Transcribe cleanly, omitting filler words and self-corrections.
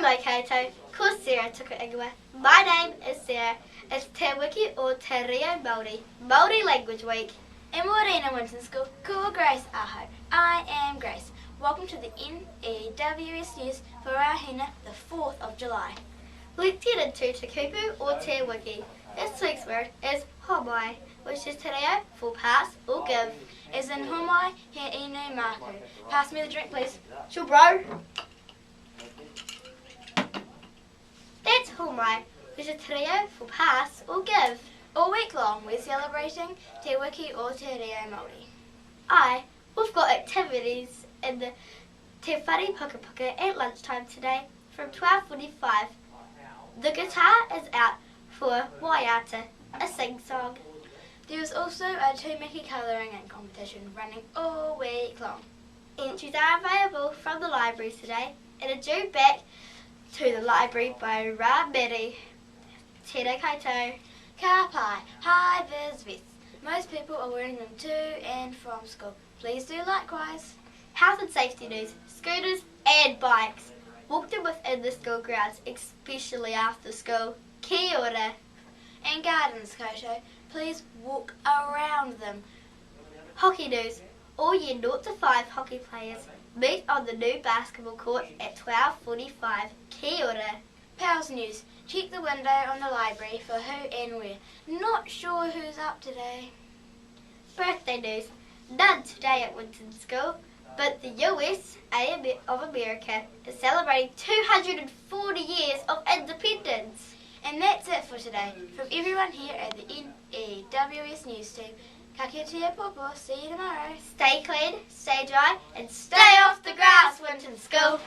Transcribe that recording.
Hello koutou, Kor Sarah tuku ingoa. My name is Sarah. It's Te Wiki or Te Reo Maori, Maori Language Week. In WINTON School, Kor Grace ahau. I am Grace. Welcome to the N.E.W.S news for our hina, the 4th of July. Let's get into Te kupu or Te Wiki. This week's word is Homai, which is Te Reo for pass or give. As in Homai, he eenu māku. Pass me the drink, please. Sure, bro. That's Homai, which is Te Reo for pass or give. All week long, we're celebrating Te Wiki or Te Reo Maori. We've got activities in the Te whare-pukapuka at lunchtime today from 12:45. The guitar is out for waiata, a sing-song. There is also a meke colouring in competition running all week long. Entries are available from the library today and are due back to the library by Ramere. Tena koutou. HI VIZ VESTS. Most people are wearing them to and from school. Please do likewise. Health and safety news, scooters and bikes. Walk them within the school grounds, especially after school. Kia ora. And gardens, koutou. Please walk around them. Hockey news. All year 0 to 5 hockey players meet on the new basketball court at 12:45. Kia ora. Pals news. Check the window on the library for who and where. Not sure who's up today. Birthday news. None today at WINTON School, but the U.S. of America is celebrating 240 years of independence. And that's it for today. From everyone here at the N.E.W.S news team, ka kia tia popo. See you tomorrow. Stay clean, stay dry, and stay off the grass, WINTON School.